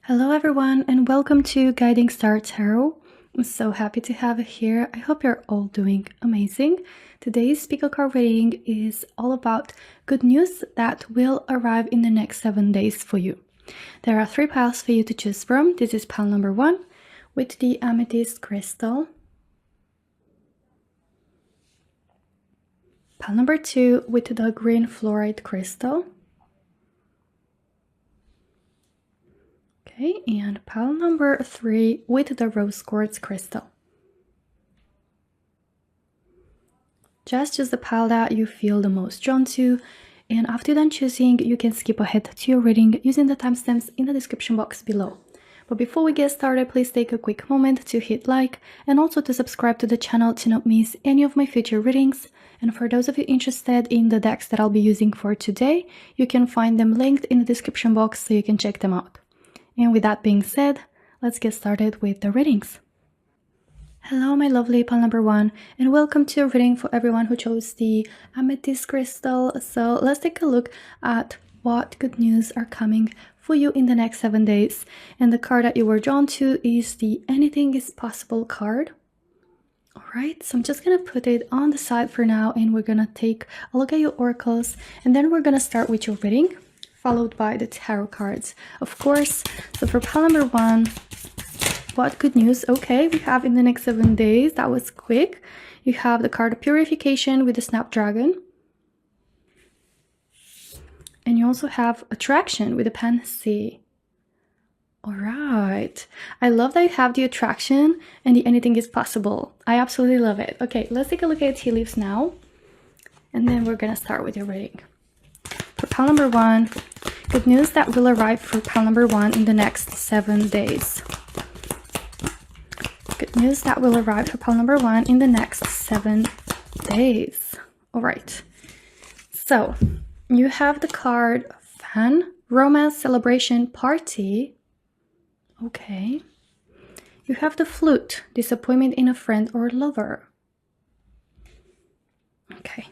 Hello everyone and welcome to Guiding Star Tarot. I'm so happy to have you here. I hope you're all doing amazing. Today's PickACard reading is all about good news that will arrive in the next 7 days for you. There are 3 piles for you to choose from. This is pile number 1 with the amethyst crystal. Pile number 2 with the green fluorite crystal. Okay, and pile number 3 with the rose quartz crystal. Just choose the pile that you feel the most drawn to, and after done choosing, you can skip ahead to your reading using the timestamps in the description box below. But before we get started, please take a quick moment to hit like and also to subscribe to the channel to not miss any of my future readings. And for those of you interested in the decks that I'll be using for today, you can find them linked in the description box so you can check them out. And with that being said, let's get started with the readings. Hello my lovely pile number 1 and welcome to a reading for everyone who chose the amethyst crystal. So let's take a look at what good news are coming for you in the next 7 days. And the card that you were drawn to is the Anything is Possible card. Alright, so I'm just gonna put it on the side for now and we're gonna take a look at your oracles and then we're gonna start with your reading, followed by the tarot cards, of course. So for pile number 1, what good news? Okay, we have in the next 7 days. That was quick. You have the card of Purification with the Snapdragon. And you also have Attraction with the Pansy. Alright. I love that you have the Attraction and the Anything is Possible. I absolutely love it. Okay, let's take a look at tea leaves now. And then we're gonna start with your reading. For pile number 1, good news that will arrive for pile number 1 in the next 7 days. Good news that will arrive for pile number 1 in the next 7 days. All right. So you have the card Fan, Romance, Celebration, Party. Okay. You have the Flute, Disappointment in a friend or lover. Okay.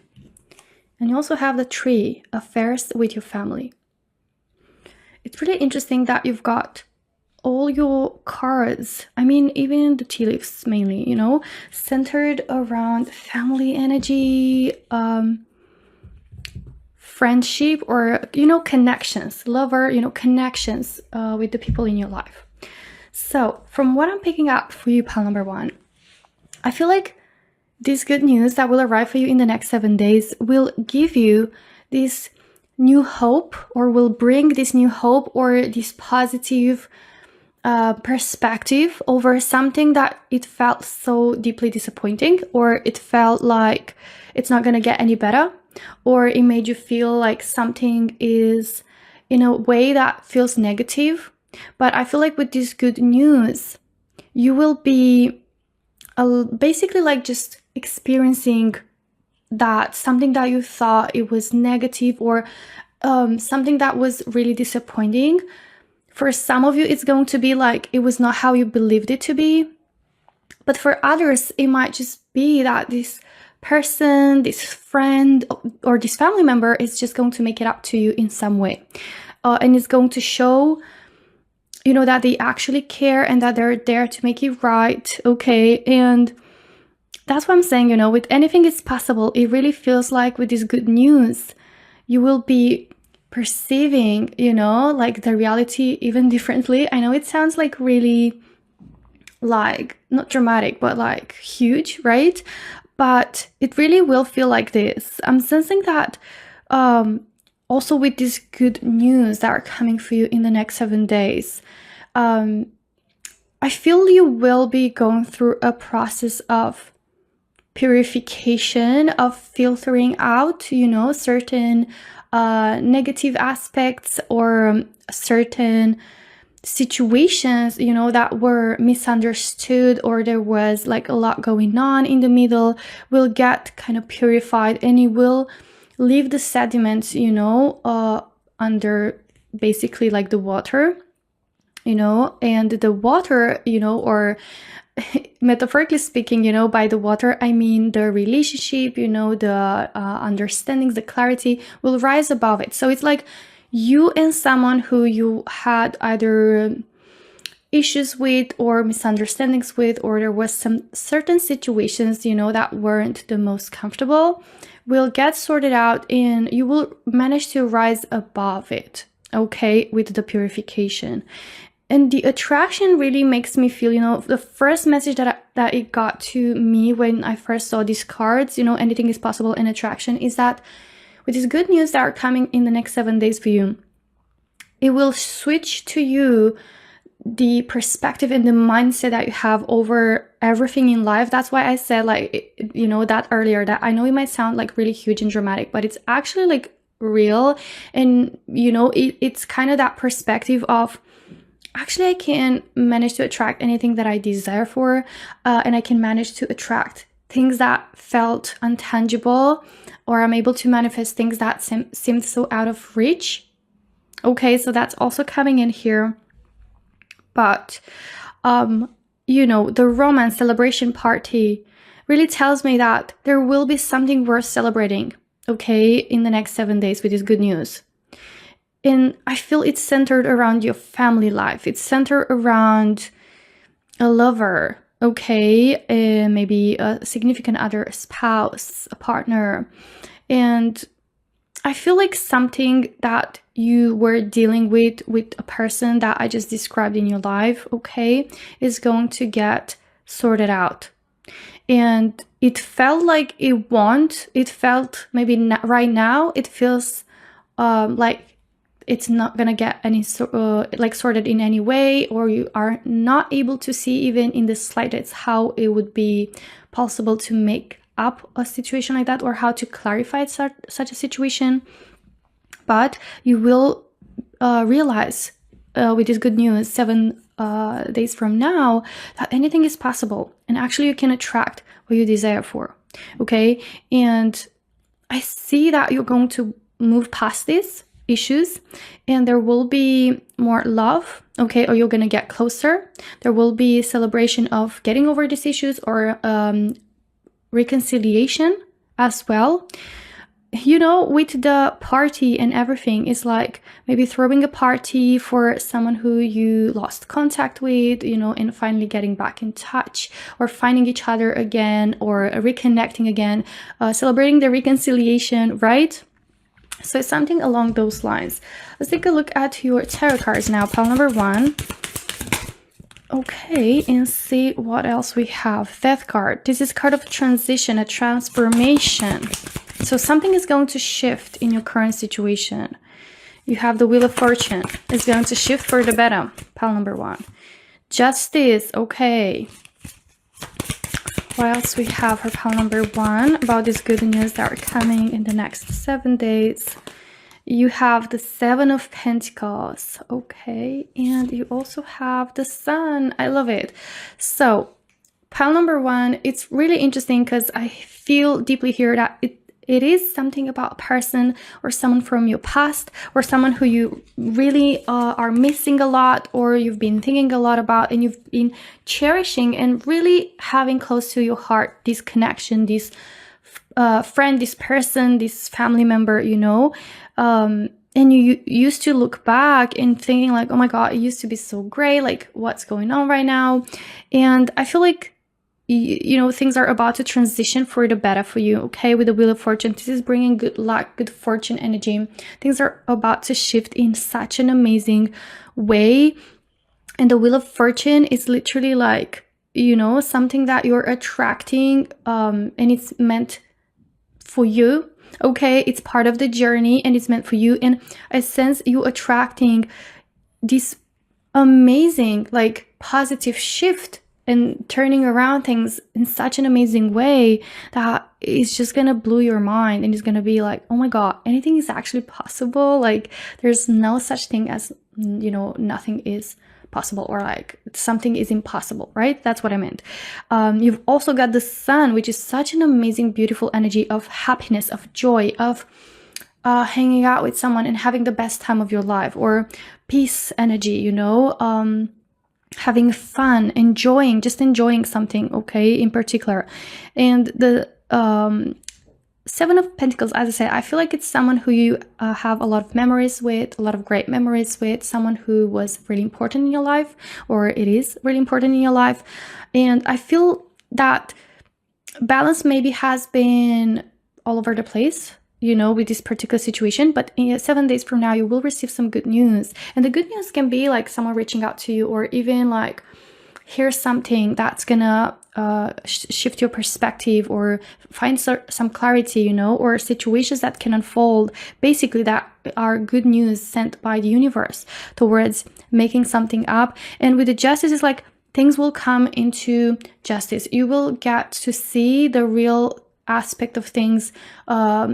And you also have the Tree, Affairs with your family. It's really interesting that you've got all your cards, I mean, even the tea leaves mainly, you know, centered around family energy, friendship, or, you know, connections, lover, you know, connections with the people in your life. So from what I'm picking up for you, pile number 1, I feel like this good news that will arrive for you in the next 7 days will give you this new hope, or will bring this new hope or this positive perspective over something that it felt so deeply disappointing, or it felt like it's not gonna get any better, or it made you feel like something is in a way that feels negative. But I feel like with this good news, you will be basically like just experiencing that something that you thought it was negative, or something that was really disappointing. For some of you, it's going to be like it was not how you believed it to be. But for others, it might just be that this person, this friend, or this family member is just going to make it up to you in some way. And it's going to show, you know, that they actually care and that they're there to make it right. Okay. And that's what I'm saying, you know, with Anything is Possible, it really feels like with this good news, you will be perceiving, you know, like the reality even differently. I know it sounds like really, like, not dramatic, but like huge, right? But it really will feel like this. I'm sensing that also with this good news that are coming for you in the next 7 days. I feel you will be going through a process of purification, of filtering out, you know, certain negative aspects or certain situations, you know, that were misunderstood, or there was like a lot going on in the middle, will get kind of purified, and it will leave the sediments, you know, under basically like the water, you know. And the water, you know, or metaphorically speaking, you know, by the water, I mean the relationship, you know, the understandings, the clarity will rise above it. So it's like you and someone who you had either issues with or misunderstandings with, or there was some certain situations, you know, that weren't the most comfortable, will get sorted out and you will manage to rise above it, okay, with the purification. And the attraction really makes me feel, you know, the first message that it got to me when I first saw these cards, you know, anything is possible in attraction, is that with these good news that are coming in the next 7 days for you, it will switch to you the perspective and the mindset that you have over everything in life. That's why I said, like, you know, that earlier, that I know it might sound like really huge and dramatic, but it's actually like real. And, you know, it's kind of that perspective of, actually, I can manage to attract anything that I desire for, and I can manage to attract things that felt untangible, or I'm able to manifest things that seemed so out of reach. Okay, so that's also coming in here. But, you know, the romance celebration party really tells me that there will be something worth celebrating, okay, in the next 7 days with this good news. And I feel it's centered around your family life. It's centered around a lover, okay, maybe a significant other, a spouse, a partner. And I feel like something that you were dealing with a person that I just described in your life, okay, is going to get sorted out. And it felt like it won't. It felt maybe not, right now, it feels like it's not gonna get any sorted in any way, or you are not able to see even in the slightest how it would be possible to make up a situation like that, or how to clarify such a situation. But you will realize with this good news 7 days from now that anything is possible, and actually you can attract what you desire for, okay? And I see that you're going to move past these issues, and there will be more love, okay, or you're gonna get closer. There will be celebration of getting over these issues, or reconciliation as well. You know, with the party and everything, it's like maybe throwing a party for someone who you lost contact with, you know, and finally getting back in touch, or finding each other again, or reconnecting again, celebrating the reconciliation, right? So it's something along those lines. Let's take a look at your tarot cards now, pile number 1. Okay, and see what else we have. Death card. This is card of transition, a transformation. So something is going to shift in your current situation. You have the Wheel of Fortune. It's going to shift for the better. Pile number 1. Justice. Okay. What else we have for pile number 1 about this good news that are coming in the next 7 days? You have the 7 of Pentacles. Okay. And you also have the Sun. I love it. So pile number 1, it's really interesting because I feel deeply here that it is something about a person or someone from your past, or someone who you really are missing a lot, or you've been thinking a lot about, and you've been cherishing and really having close to your heart this connection, this friend, this person, this family member, you know. And you used to look back and thinking like, oh my God, it used to be so great. Like, what's going on right now? And I feel like, you know, things are about to transition for the better for you, okay? With the Wheel of Fortune, this is bringing good luck, good fortune energy. Things are about to shift in such an amazing way. And the Wheel of Fortune is literally like, you know, something that you're attracting, and it's meant for you, okay? It's part of the journey and it's meant for you. And I sense you attracting this amazing, like, positive shift and turning around things in such an amazing way that it's just gonna blow your mind, and it's gonna be like, oh my God, anything is actually possible. Like, there's no such thing as, you know, nothing is possible, or like something is impossible, right? That's what I meant. You've also got the Sun, which is such an amazing, beautiful energy of happiness, of joy, of hanging out with someone and having the best time of your life, or peace energy, you know, having fun, enjoying something, okay, in particular. And the Seven of Pentacles, as I said, I feel like it's someone who you have a lot of memories with, a lot of great memories with, someone who was really important in your life, or it is really important in your life. And I feel that balance maybe has been all over the place, you know, with this particular situation, but in 7 days from now, you will receive some good news. And the good news can be like someone reaching out to you, or even like, here's something that's gonna shift your perspective, or find some clarity, you know, or situations that can unfold, basically that are good news sent by the universe towards making something up. And with the Justice, it's like things will come into justice. You will get to see the real aspect of things,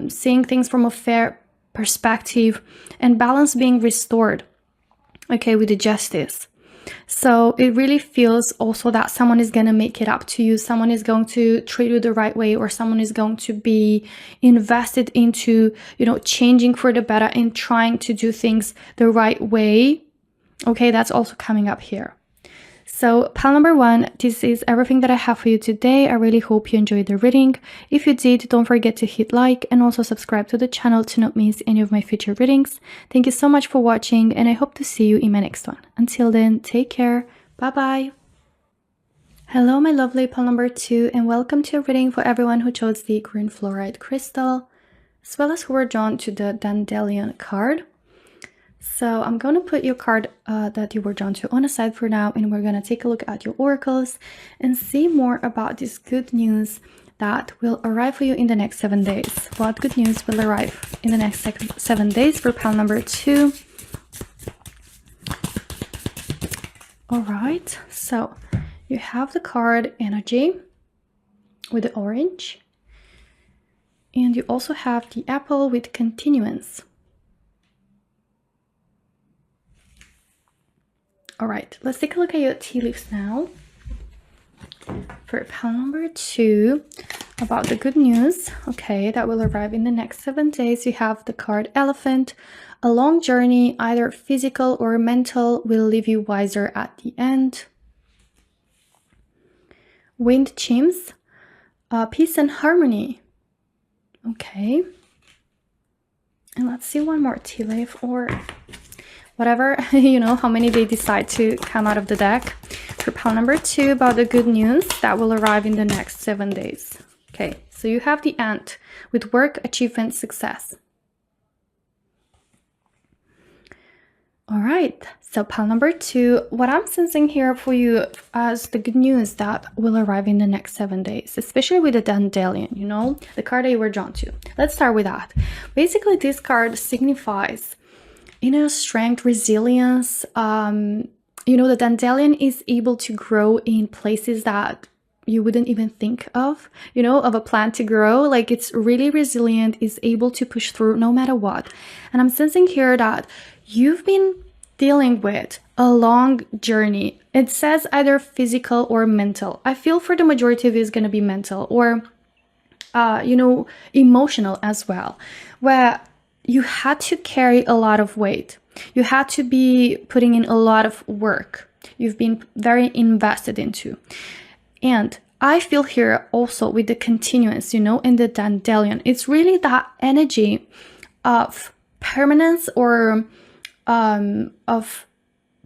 seeing things from a fair perspective, and balance being restored, okay, with the Justice. So it really feels also that someone is going to make it up to you. Someone is going to treat you the right way, or someone is going to be invested into, you know, changing for the better and trying to do things the right way. Okay, that's also coming up here. So pile number 1, this is everything that I have for you today. I really hope you enjoyed the reading. If you did, don't forget to hit like and also subscribe to the channel to not miss any of my future readings. Thank you so much for watching, and I hope to see you in my next one. Until then, take care. Bye-bye. Hello, my lovely pile number 2, and welcome to a reading for everyone who chose the green fluorite crystal, as well as who were drawn to the Dandelion card. So I'm going to put your card that you were drawn to on the side for now, and we're going to take a look at your oracles and see more about this good news that will arrive for you in the next 7 days. What good news will arrive in the next 7 days for pile number 2? All right, so you have the card Energy with the orange, and you also have the Apple with Continuance. All right, let's take a look at your tea leaves now. For pile number 2, about the good news, okay, that will arrive in the next 7 days, you have the card Elephant. A long journey, either physical or mental, will leave you wiser at the end. Wind chimes, peace and harmony. Okay. And let's see one more tea leaf, or whatever, you know, how many they decide to come out of the deck. For pile number 2, about the good news that will arrive in the next 7 days. Okay, so you have the Ant with work, achievement, success. All right, so pile number 2, what I'm sensing here for you as the good news that will arrive in the next 7 days, especially with the Dandelion, you know, the card that you were drawn to. Let's start with that. Basically, this card signifies inner strength, resilience. You know, the Dandelion is able to grow in places that you wouldn't even think of, you know, of a plant to grow. Like, it's really resilient, is able to push through no matter what. And I'm sensing here that you've been dealing with a long journey. It says either physical or mental. I feel for the majority of it is going to be mental, or, you know, emotional as well, where you had to carry a lot of weight. You had to be putting in a lot of work. You've been very invested into. And I feel here also with the continuance, you know, in the Dandelion, it's really that energy of permanence, or of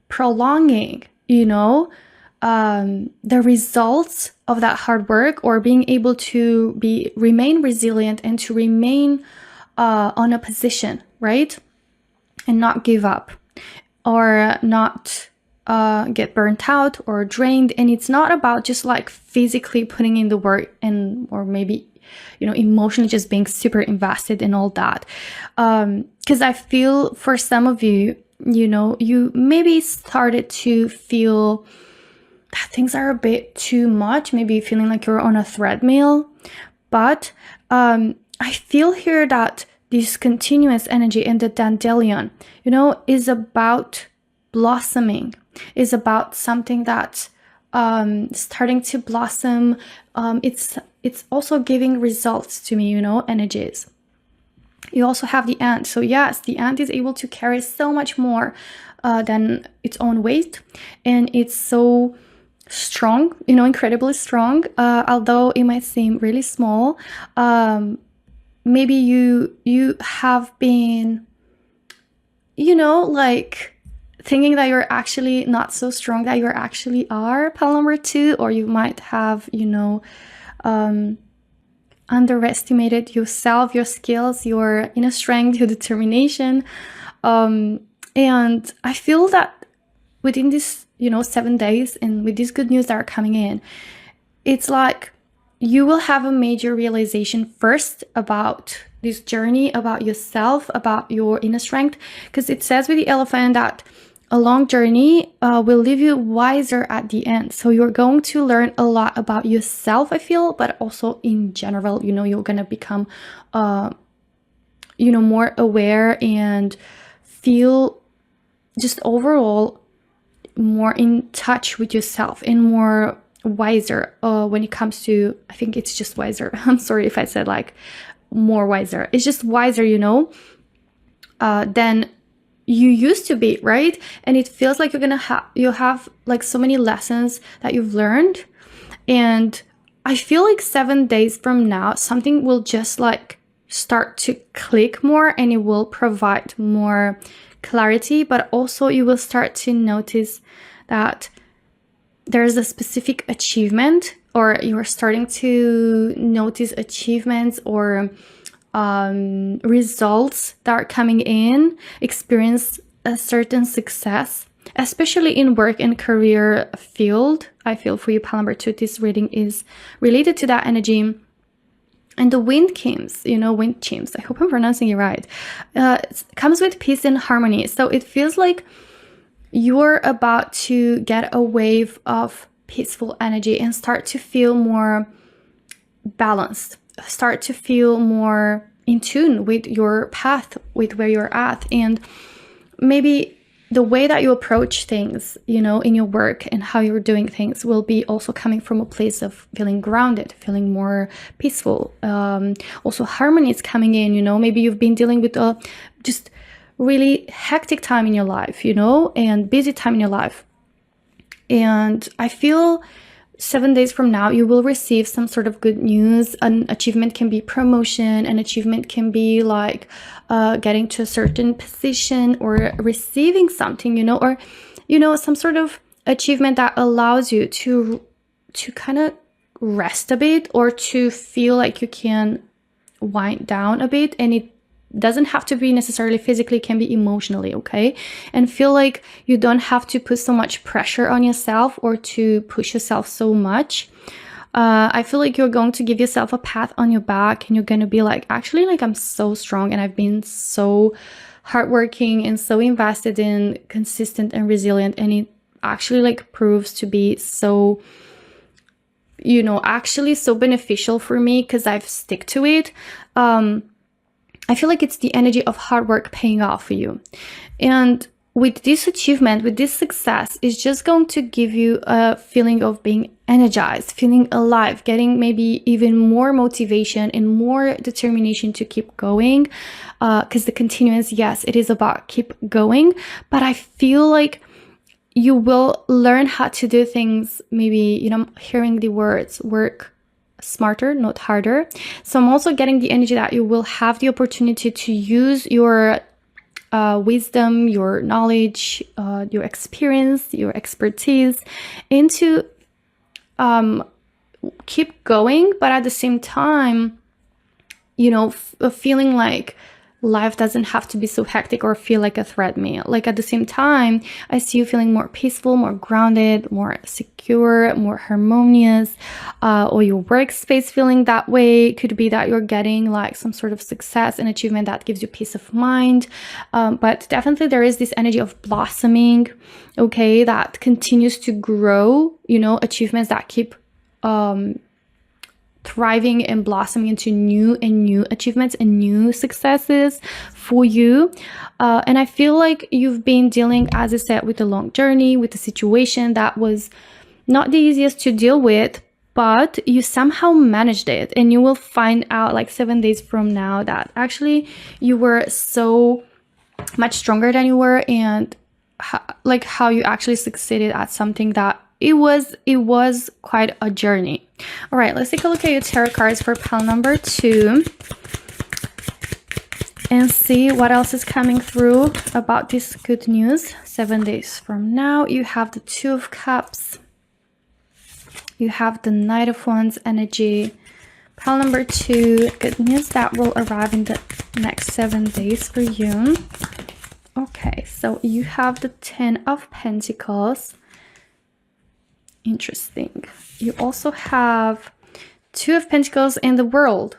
prolonging, you know, the results of that hard work, or being able to remain resilient and to remain on a position, right? And not give up, or not get burnt out or drained. And it's not about just like physically putting in the work, and or maybe, you know, emotionally just being super invested in all that. Because I feel for some of you, you know, you maybe started to feel that things are a bit too much, maybe feeling like you're on a treadmill. But I feel here that this continuous energy in the Dandelion, you know, is about blossoming, is about something that's starting to blossom. It's also giving results to me, you know, energies. You also have the Ant. So yes, the Ant is able to carry so much more than its own weight. And it's so strong, you know, incredibly strong, although it might seem really small. maybe you have been, you know, like thinking that you're actually not so strong that you actually are, pile number 2, or you might have, you know, underestimated yourself, your skills, your inner strength, your determination. And I feel that within this, you know, 7 days, and with these good news that are coming in, it's like you will have a major realization first about this journey, about yourself, about your inner strength, because it says with the elephant that a long journey will leave you wiser at the end. So you're going to learn a lot about yourself, I feel, but also in general, you know, you're going to become, you know, more aware and feel just overall more in touch with yourself and more wiser when it comes to, I think it's just wiser. I'm sorry if I said like more wiser. It's just wiser, you know, than you used to be, right? And it feels like you'll have like so many lessons that you've learned. And I feel like 7 days from now, something will just like start to click more, and it will provide more clarity, but also you will start to notice that there's a specific achievement, or you're starting to notice achievements or results that are coming in, experience a certain success, especially in work and career field. I feel for you, pile number 2, this reading is related to that energy. And the wind chimes, you know, wind chimes, I hope I'm pronouncing it right, it comes with peace and harmony. So it feels like you're about to get a wave of peaceful energy and start to feel more balanced, start to feel more in tune with your path, with where you're at. And maybe the way that you approach things, you know, in your work and how you're doing things will be also coming from a place of feeling grounded, feeling more peaceful. Also harmony is coming in, you know, maybe you've been dealing with just really hectic time in your life, you know, and busy time in your life. And I feel 7 days from now, you will receive some sort of good news. An achievement can be promotion. An achievement can be like getting to a certain position or receiving something, you know, or, you know, some sort of achievement that allows you to kind of rest a bit, or to feel like you can wind down a bit. And it doesn't have to be necessarily physically, it can be emotionally, okay? And feel like you don't have to put so much pressure on yourself or to push yourself so much. I feel like you're going to give yourself a pat on your back, and you're going to be like, actually, like, I'm so strong, and I've been so hardworking and so invested in, consistent and resilient. And it actually like proves to be so, you know, actually so beneficial for me, because I've stick to it. I feel like it's the energy of hard work paying off for you. And with this achievement, with this success, it's just going to give you a feeling of being energized, feeling alive, getting maybe even more motivation and more determination to keep going. Because the continuance, yes, it is about keep going. But I feel like you will learn how to do things, maybe, you know, hearing the words work smarter, not harder. So I'm also getting the energy that you will have the opportunity to use your wisdom, your knowledge, your experience, your expertise into keep going, but at the same time, you know, feeling like life doesn't have to be so hectic or feel like a treadmill. Like at the same time, I see you feeling more peaceful, more grounded, more secure, more harmonious, or your workspace feeling that way. Could be that you're getting like some sort of success and achievement that gives you peace of mind. But definitely there is this energy of blossoming, okay, that continues to grow, you know, achievements that keep thriving and blossoming into new achievements and new successes for you. And I feel like you've been dealing, as I said, with a long journey, with a situation that was not the easiest to deal with, but you somehow managed it. And you will find out like 7 days from now that actually you were so much stronger than you were, and how you actually succeeded at something that it was quite a journey. All right, let's take a look at your tarot cards for pile number 2. and see what else is coming through about this good news. 7 days from now, you have the Two of Cups. You have the Knight of Wands energy. Pile number 2, good news that will arrive in the next 7 days for you. Okay, so you have the 10 of Pentacles. Interesting. You also have 2 of Pentacles and the World.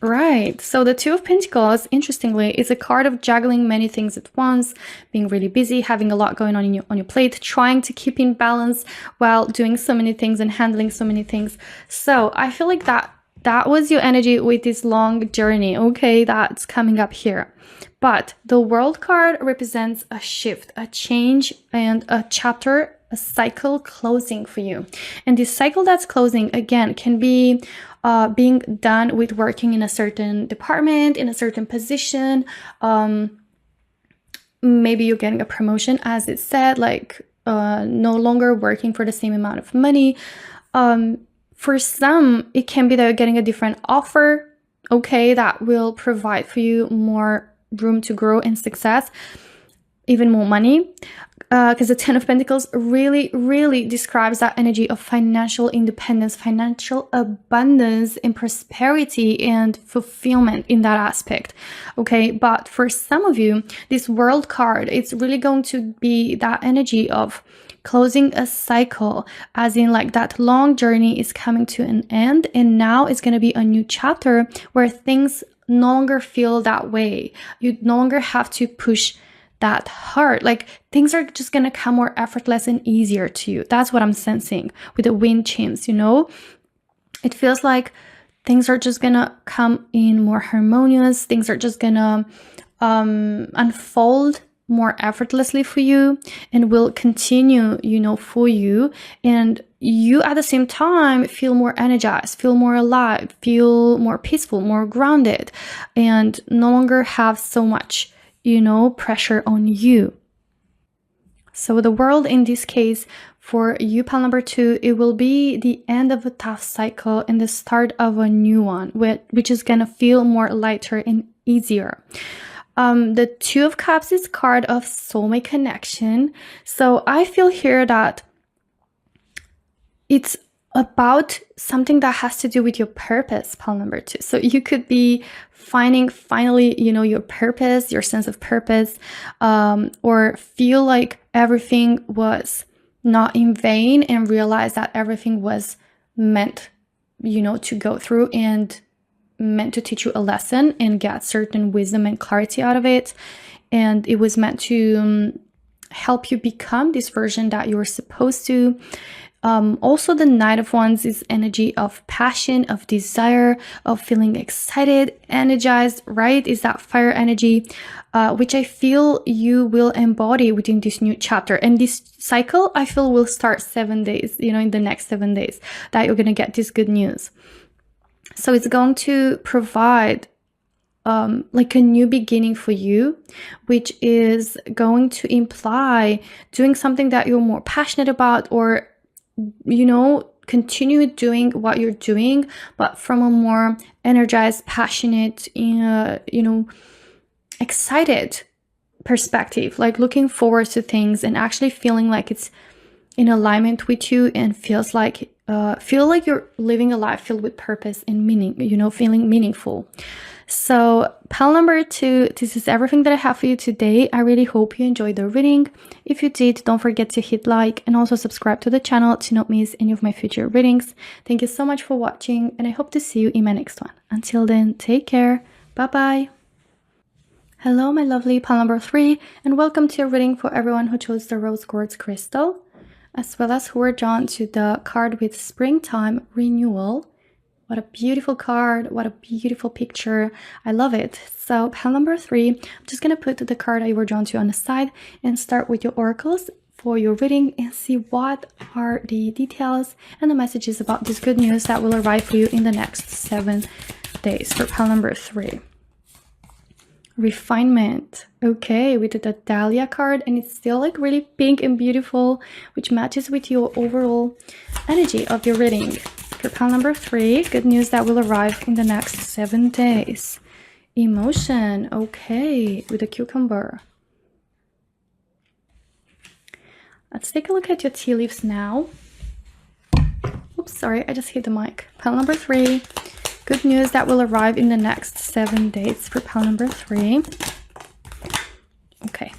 Right, so the Two of Pentacles, interestingly, is a card of juggling many things at once, being really busy, having a lot going on on your plate, trying to keep in balance while doing so many things and handling so many things. So I feel like that was your energy with this long journey, okay, that's coming up here. But the World card represents a shift, a change, and a chapter, a cycle closing for you. And this cycle that's closing, again, can be being done with working in a certain department, in a certain position. Maybe you're getting a promotion, as it said, like no longer working for the same amount of money. For some, it can be that you're getting a different offer, okay, that will provide for you more room to grow and success, even more money. Because the 10 of Pentacles really describes that energy of financial independence, financial abundance and prosperity and fulfillment in that aspect. Okay, but for some of you, this World card, it's really going to be that energy of closing a cycle, as in like that long journey is coming to an end, and now it's going to be a new chapter where things no longer feel that way. You no longer have to push that hard. Like things are just gonna come more effortless and easier to you. That's what I'm sensing with the wind chimes, you know? It feels like things are just gonna come in more harmonious. Things are just gonna unfold more effortlessly for you and will continue, you know, for you. And you at the same time feel more energized, feel more alive, feel more peaceful, more grounded, and no longer have so much, you know, pressure on you. So the World in this case for you, pile number 2, it will be the end of a tough cycle and the start of a new one, which is gonna feel more lighter and easier. The Two of Cups is card of soulmate connection. So I feel here that it's about something that has to do with your purpose, pile number 2. So you could be finding finally, you know, your purpose, your sense of purpose, or feel like everything was not in vain and realize that everything was meant, you know, to go through and meant to teach you a lesson and get certain wisdom and clarity out of it. And it was meant to help you become this version that you were supposed to. Also, the Knight of Wands is energy of passion, of desire, of feeling excited, energized, right? Is that fire energy, which I feel you will embody within this new chapter. And this cycle, I feel, will start 7 days, you know, in the next 7 days that you're going to get this good news. So it's going to provide like a new beginning for you, which is going to imply doing something that you're more passionate about, or you know, continue doing what you're doing, but from a more energized, passionate, you know, excited perspective, like looking forward to things and actually feeling like it's in alignment with you and feel like you're living a life filled with purpose and meaning, you know, feeling meaningful. So pile number 2, this is everything that I have for you today. I really hope you enjoyed the reading. If you did, don't forget to hit like and also subscribe to the channel to not miss any of my future readings. Thank you so much for watching, and I hope to see you in my next one. Until then, take care. Bye bye. Hello, my lovely pile number 3, and welcome to a reading for everyone who chose the rose quartz crystal, as well as who were drawn to the card with springtime renewal. What a beautiful card. What a beautiful picture. I love it. So pile number 3, I'm just going to put the card that you were drawn to on the side and start with your oracles for your reading and see what are the details and the messages about this good news that will arrive for you in the next 7 days for pile number 3. Refinement. Okay, we did the Dahlia card, and it's still like really pink and beautiful, which matches with your overall energy of your reading. For pile number 3, good news that will arrive in the next 7 days. Emotion. Okay, with a cucumber. Let's take a look at your tea leaves now. Oops, sorry, I just hit the mic. Pile number 3. Good news that will arrive in the next 7 days for pile number 3. Okay.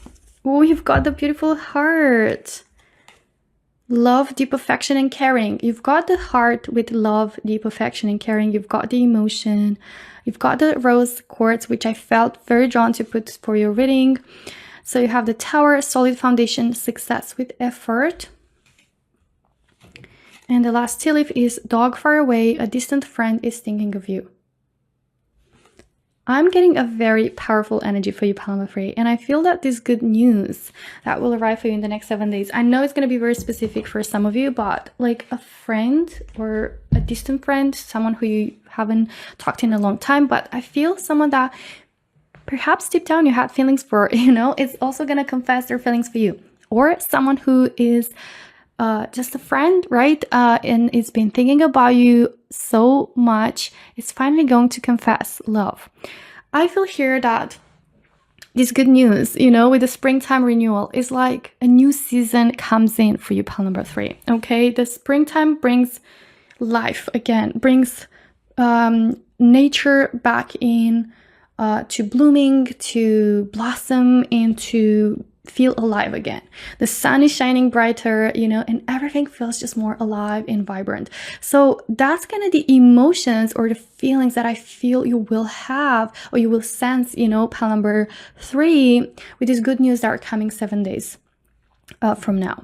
Oh, you've got the beautiful heart. Love, deep affection, and caring. You've got the heart with love, deep affection, and caring. You've got the emotion. You've got the rose quartz, which I felt very drawn to put for your reading. So you have the Tower, solid foundation, success with effort. And the last tea leaf is dog far away, a distant friend is thinking of you. I'm getting a very powerful energy for you, pile number 3, and I feel that this good news that will arrive for you in the next 7 days. I know it's going to be very specific for some of you, but like a friend or a distant friend, someone who you haven't talked to in a long time, but I feel someone that perhaps deep down you had feelings for, is also going to confess their feelings for you. Or someone who is just a friend, right? And it's been thinking about you so much, it's finally going to confess love. I feel here that this good news, with the springtime renewal, is like a new season comes in for you, pile number 3. Okay, the springtime brings life again, brings nature back in, to blooming, to blossom, and to feel alive again. The sun is shining brighter, and everything feels just more alive and vibrant. So that's kind of the emotions or the feelings that I feel you will have, or you will sense, pile number 3, with this good news that are coming 7 days from now.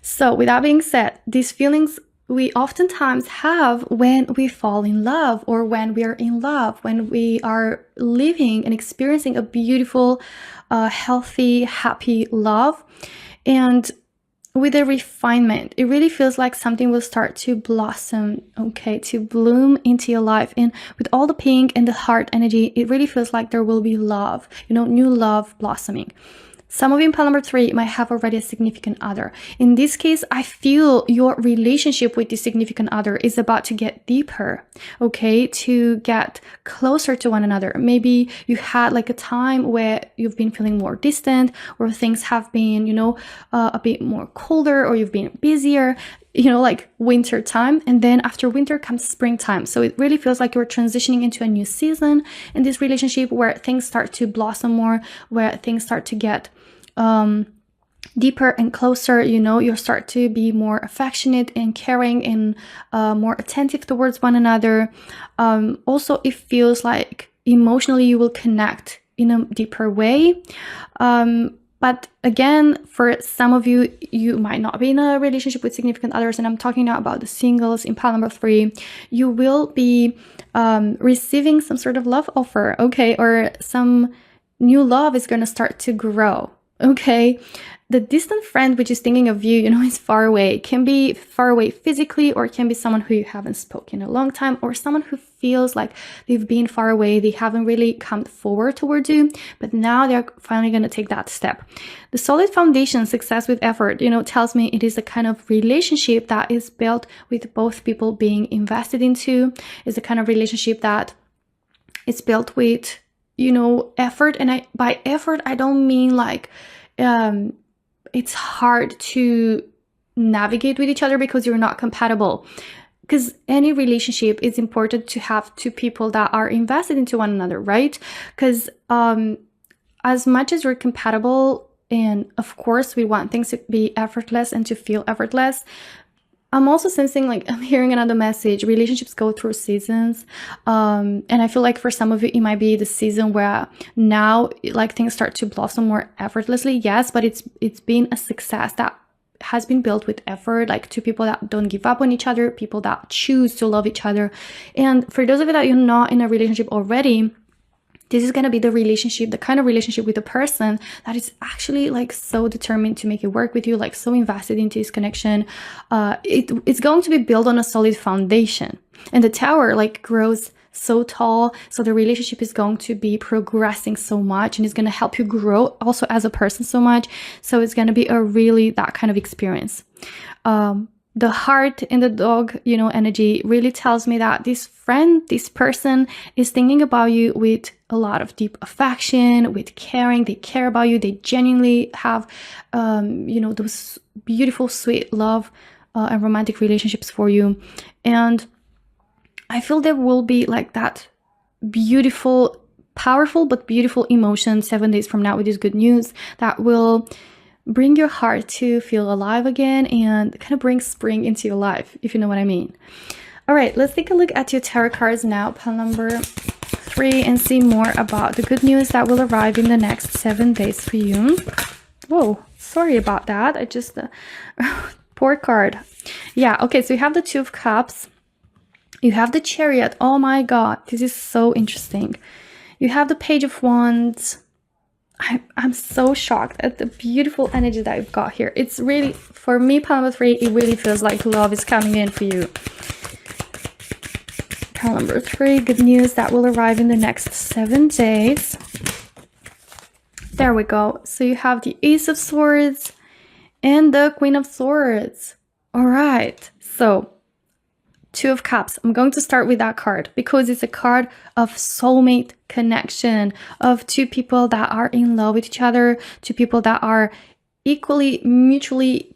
So with that being said, these feelings we oftentimes have when we fall in love, or when we are in love, when we are living and experiencing a beautiful, healthy, happy love. And with the refinement, it really feels like something will start to blossom, okay, to bloom into your life. And with all the pink and the heart energy, it really feels like there will be love, new love blossoming. Some of you in pile number 3 might have already a significant other. In this case, I feel your relationship with the significant other is about to get deeper, okay, to get closer to one another. Maybe you had like a time where you've been feeling more distant, or things have been, a bit more colder, or you've been busier, like winter time. And then after winter comes springtime. So it really feels like you're transitioning into a new season in this relationship, where things start to blossom more, where things start to get deeper and closer. You'll start to be more affectionate and caring and more attentive towards one another. Also, it feels like emotionally you will connect in a deeper way. But again, for some of you, you might not be in a relationship with significant others, and I'm talking now about the singles in pile number 3. You will be receiving some sort of love offer, okay, or some new love is going to start to grow, okay. The distant friend which is thinking of you, is far away. It can be far away physically, or it can be someone who you haven't spoken in a long time, or someone who feels like they've been far away. They haven't really come forward towards you, but now they're finally going to take that step. The solid foundation, success with effort, tells me it is a kind of relationship that is built with both people being invested into. It's a kind of relationship that is built with, effort. And by effort, I don't mean like, it's hard to navigate with each other because you're not compatible. Because any relationship, is important to have two people that are invested into one another, right? Because as much as we're compatible, and of course we want things to be effortless and to feel effortless, I'm also sensing, like, I'm hearing another message. Relationships go through seasons. And I feel like for some of you, it might be the season where now, like, things start to blossom more effortlessly. Yes, but it's been a success that has been built with effort, like two people that don't give up on each other, people that choose to love each other. And for those of you that you're not in a relationship already, this is going to be the relationship, the kind of relationship with a person that is actually like so determined to make it work with you, like so invested into this connection. It's going to be built on a solid foundation. And the tower like grows so tall. So the relationship is going to be progressing so much, and it's going to help you grow also as a person so much. So it's going to be a really that kind of experience. The heart and the dog, energy really tells me that this friend, this person is thinking about you with a lot of deep affection, with caring. They care about you. They genuinely have, those beautiful, sweet love and romantic relationships for you. And I feel there will be like that beautiful, powerful, but beautiful emotion 7 days from now with this good news that will bring your heart to feel alive again and kind of bring spring into your life, if you know what I mean. All right, let's take a look at your tarot cards now, pile number 3, and see more about the good news that will arrive in the next 7 days for you. Whoa, sorry about that. I just, poor card. Yeah, okay, so you have the Two of Cups. You have the Chariot. Oh my God, this is so interesting. You have the Page of Wands. I'm so shocked at the beautiful energy that you've got here. It's really, for me, pile number 3, it really feels like love is coming in for you. Pile number 3, good news that will arrive in the next 7 days. There we go. So you have the Ace of Swords and the Queen of Swords. All right. So Two of Cups. I'm going to start with that card because it's a card of soulmate connection, of two people that are in love with each other, two people that are equally, mutually,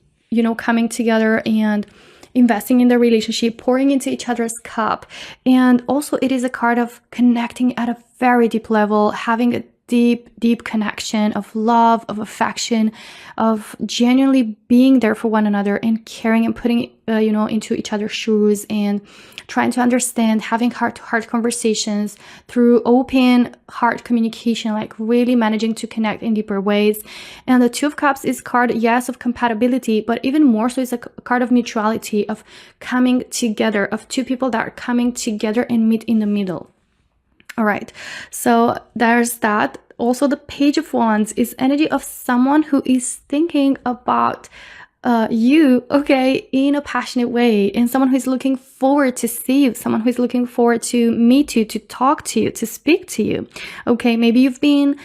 coming together and investing in their relationship, pouring into each other's cup. And also it is a card of connecting at a very deep level, having a deep connection of love, of affection, of genuinely being there for one another and caring and putting into each other's shoes and trying to understand, having heart-to-heart conversations through open heart communication, like really managing to connect in deeper ways. And the Two of Cups is card, yes, of compatibility, but even more so it's a card of mutuality, of coming together, of two people that are coming together and meet in the middle. All right, so there's that. Also, the Page of Wands is energy of someone who is thinking about you, okay, in a passionate way, and someone who is looking forward to see you, someone who is looking forward to meet you, to talk to you, to speak to you. Okay, maybe you've been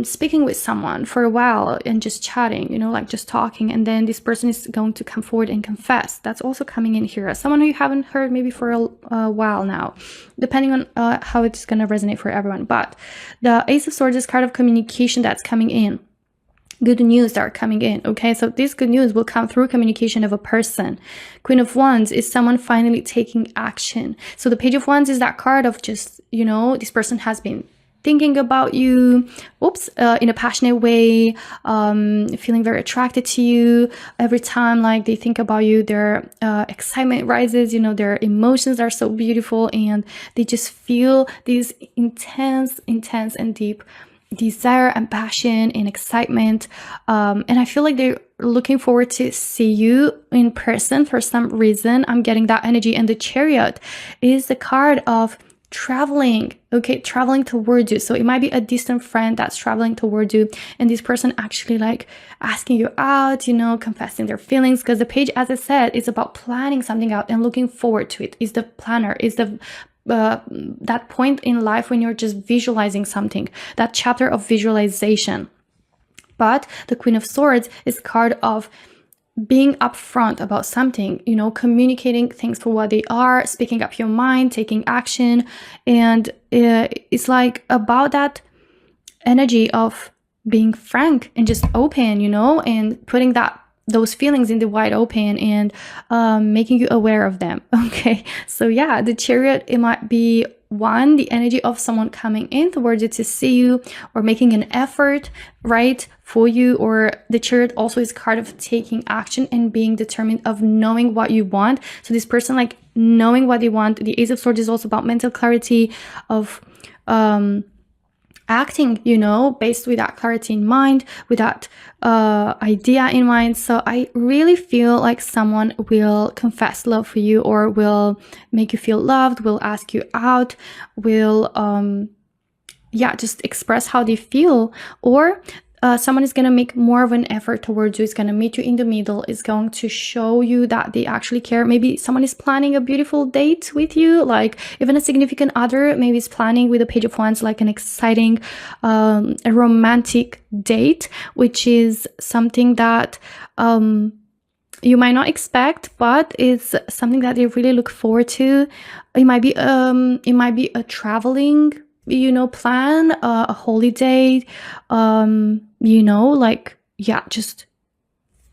speaking with someone for a while and just chatting, like just talking, and then this person is going to come forward and confess. That's also coming in here. Someone who you haven't heard maybe for a while now, depending on how it's going to resonate for everyone. But the Ace of Swords is card of communication that's coming in. Good news that are coming in. Okay, so this good news will come through communication of a person. Queen of Wands is someone finally taking action. So the Page of Wands is that card of just, this person has been thinking about you, in a passionate way, feeling very attracted to you. Every time like they think about you, their excitement rises, their emotions are so beautiful, and they just feel this intense and deep desire and passion and excitement. And I feel like they're looking forward to see you in person for some reason. I'm getting that energy. And the Chariot is the card of traveling, okay, traveling towards you. So it might be a distant friend that's traveling towards you, and this person actually like asking you out, confessing their feelings, because the page, as I said, is about planning something out and looking forward to it. Is the planner, is the that point in life when you're just visualizing something, that chapter of visualization. But the Queen of Swords is card of being upfront about something, communicating things for what they are, speaking up your mind, taking action. And it's like about that energy of being frank and just open, and putting those feelings in the wide open and making you aware of them. Okay, so yeah, the Chariot, it might be the energy of someone coming in towards you to see you or making an effort, right, for you. Or the Chariot also is card of taking action and being determined, of knowing what you want. So this person like knowing what they want. The Ace of Swords is also about mental clarity, of acting, based with that clarity in mind, with that idea in mind. So I really feel like someone will confess love for you, or will make you feel loved, will ask you out, will just express how they feel. Or someone is going to make more of an effort towards you, is going to meet you in the middle, is going to show you that they actually care. Maybe someone is planning a beautiful date with you, like even a significant other maybe is planning with a Page of Wands like an exciting a romantic date, which is something that you might not expect, but it's something that they really look forward to. It might be a traveling, you know, plan, a holiday, you know, like, yeah, just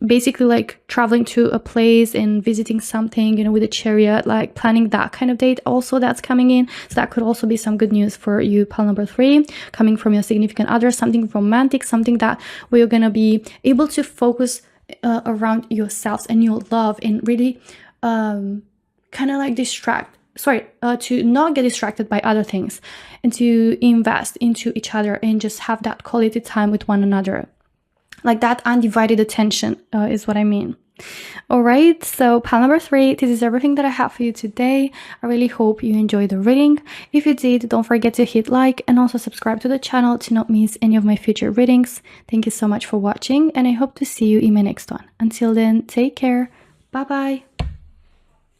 basically like traveling to a place and visiting something, you know, with a chariot, like planning that kind of date also that's coming in. So that could also be some good news for you, pile number 3, coming from your significant other, something romantic, something that where you're gonna be able to focus around yourselves and your love, and really kind of like to not get distracted by other things, and to invest into each other and just have that quality time with one another. Like that undivided attention is what I mean. All right, so pile number 3, this is everything that I have for you today. I really hope you enjoyed the reading. If you did, don't forget to hit like and also subscribe to the channel to not miss any of my future readings. Thank you so much for watching, and I hope to see you in my next one. Until then, take care. Bye bye.